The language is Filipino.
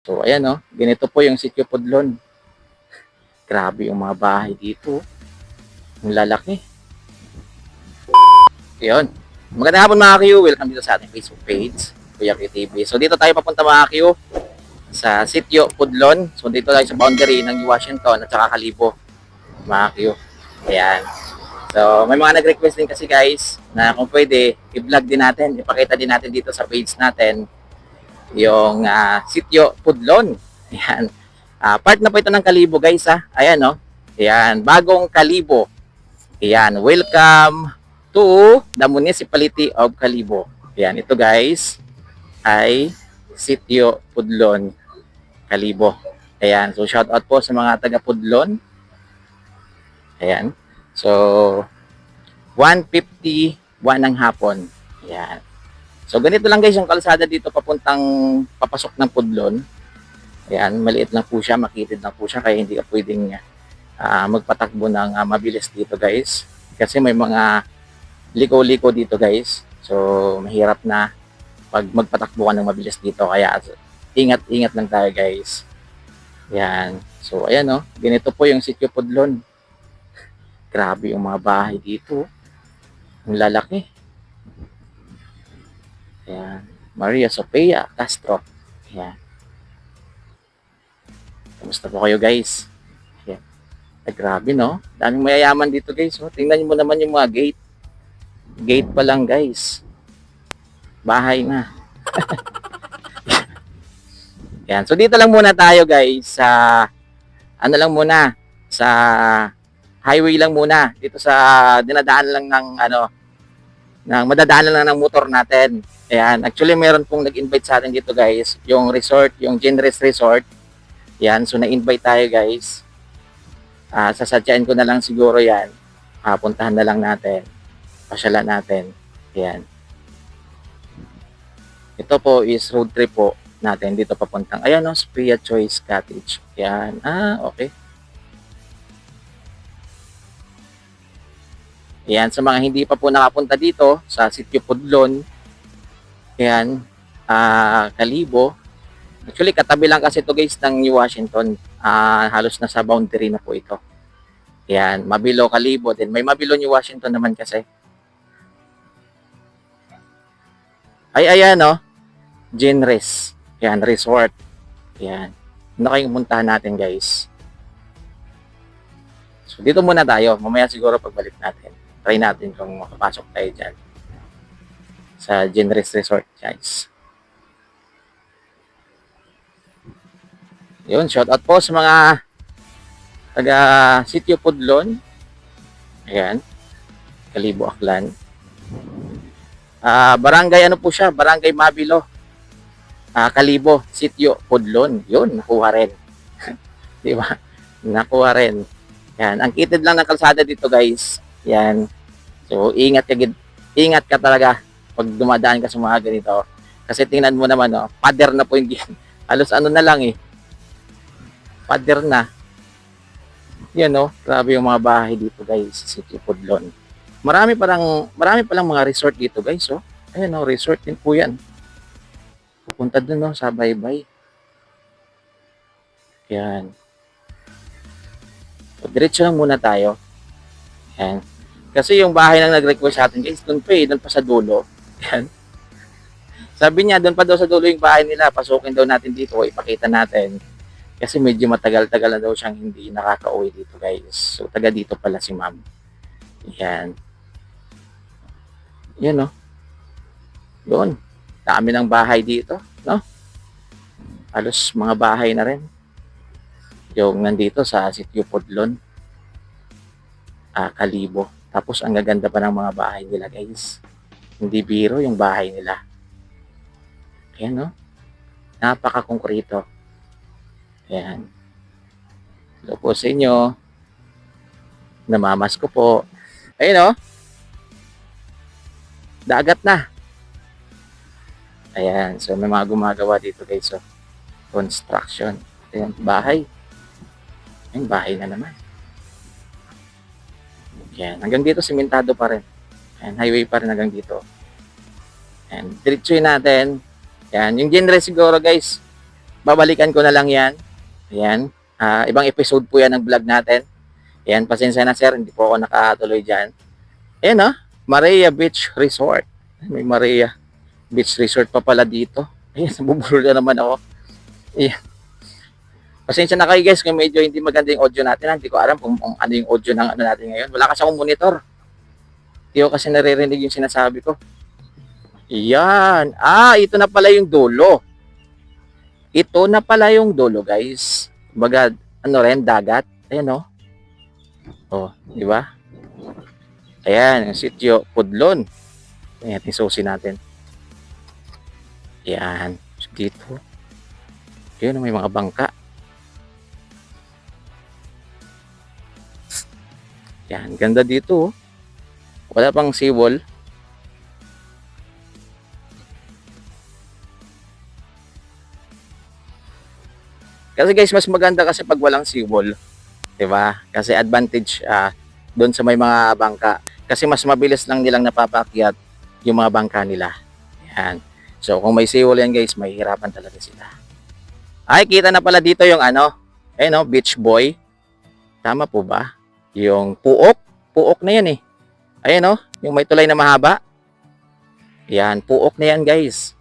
So, ayan o. Ganito po yung Sitio Pudlon. Grabe yung mga bahay dito. Ang lalaki. Yun. Magandang hapon mga Q. Welcome dito sa ating Facebook page, Kuya Q TV. So, dito tayo papunta mga Q sa Sitio Pudlon. So, dito tayo sa boundary ng Washington at saka Kalibo. Mga Q. Ayan. So, may mga nag-request din kasi guys na kung pwede, i-vlog din natin, ipakita din natin dito sa page natin yung Sitio Pudlon. Ayan. Part na po ito ng Kalibo guys ha. Ayan no. Ayan, bagong Kalibo. Ayan, welcome to the Municipality of Kalibo. Ayan, ito guys ay Sitio Pudlon, Kalibo. Ayan, so shout out po sa mga taga Pudlon. Ayan. So 1:51 ng hapon. Ayan. So ganito lang guys yung kalsada dito papasok ng Pudlon. Ayan, maliit lang po siya, makitid lang po siya, kaya hindi ka pwedeng magpatakbo ng mabilis dito guys. Kasi may mga liko-liko dito guys. So, mahirap na pag magpatakbo ka ng mabilis dito. Kaya, ingat-ingat lang tayo guys. Ayan. So, ayan o. Ganito po yung Sitio Pudlon. Grabe yung mga bahay dito. Ang lalaki. Ayan. Maria Sofia Castro. Ayan. Kamusta po kayo guys? Ayan. Ay, grabe no? Daming mayayaman dito guys. Oh. Tingnan mo naman yung mga gate. Gate pa lang guys. Bahay na. Ayan. So dito lang muna tayo guys sa ano lang muna sa highway lang muna dito sa dinadaan lang ng madadaanan lang ng motor natin. Ayan. Actually meron pong nag-invite sa atin dito guys, yung resort, yung Genres Resort. Yan, so na-invite tayo guys. Sasadyain ko na lang siguro yan. Puntahan na lang natin. Pasyalan natin. Yan. Ito po is road trip po natin dito papuntang. Ayan o, Spria Choice Cottage. Yan. Okay. Yan, sa mga hindi pa po nakapunta dito sa Sitio Pudlon. Yan. Kalibo. Actually, katabi lang kasi ito guys ng New Washington. Halos nasa boundary na po ito. Yan, Mabilo, Kalibo. Then may Mabilo, New Washington naman kasi. Ayan no. Genres. Yan, resort. Yan. Ano kayong puntahan natin guys? So, dito muna tayo. Mamaya siguro pagbalik natin. Try natin kung makapasok tayo dyan. Sa Genres Resort guys. Yun, shout out po sa mga taga Sitio Pudlon. Ayan. Kalibo, Aklan. Barangay ano po siya? Barangay Mabilo. Kalibo, Sitio Pudlon. Yun, nakuha rin. Di ba? Nakuha rin. Yan, ang kitid lang ng kalsada dito, guys. Yan. So, ingat ka talaga pag dumadaan ka sa mga ganito. Kasi tingnan mo naman, no, pader na po yung halos ano na lang eh. Pader na. Yan no, grabe yung mga bahay dito guys, Sitio Pudlon. Marami palang mga resort dito guys, oh. Ayan no, resort din po yan. Pupunta dun no, sa Baybay. Yan. So, diretso lang muna tayo. Yan. Kasi yung bahay nang nag-request sa atin guys, dun pa sa dulo. Yan. Sabi niya, dun pa daw sa dulo yung bahay nila, pasukin daw natin dito, ipakita natin. Kasi medyo matagal-tagal na daw siyang hindi nakaka-uwi dito guys. So taga dito pala si ma'am. Yan. Yan no. Doon. Dami ng bahay dito. No? Halos mga bahay na rin. Yung nandito sa Sitio Pudlon. Kalibo. Tapos ang gaganda pa ng mga bahay nila guys. Hindi biro yung bahay nila. Yan no. Napaka-konkrito. Ayan. Hello po sa inyo. Namamas ko po. Ayun o. Dagat na. Ayan. So may mga gumagawa dito guys. So, construction. Ayan. Bahay. Ayan. Bahay na naman. Ayan. Hanggang dito simentado pa rin. Ayan. Highway pa rin hanggang dito. Ayan. Diretsuin natin. Ayan. Yung genre siguro guys. babalikan ko na lang yan. Ayan. Ibang episode po yan ng vlog natin. Ayan, pasensya na sir, hindi po ako nakatuloy dyan. Ayan Maria Beach Resort. May Maria Beach Resort pa pala dito. Ayan, nabubulol na naman ako. Ayan. Pasensya na kayo guys kung medyo hindi maganda yung audio natin. Hindi ko alam kung ano yung audio ng ano natin ngayon. Wala kasi akong monitor. Hindi ko kasi naririnig yung sinasabi ko. Ayan. Ito na pala yung dulo. Ito na pala yung dulo guys. Baga, dagat. Ayan di ba? Ayan, yung sitio Pudlon. Ayan, isusi natin. Ayan, dito. Ayan, may mga bangka. Ayan, ganda dito. Wala pang seawall. Kasi guys, mas maganda kasi pag walang seawall. Diba? Kasi advantage doon sa may mga bangka. Kasi mas mabilis lang nilang napapakyat yung mga bangka nila. Yan. So, kung may seawall yan guys, mahihirapan talaga sila. Ay, kita na pala dito yung Beach Boy. Tama po ba? Yung puok. Puok na yan eh. Ayan yung may tulay na mahaba. Yan, puok na yan guys.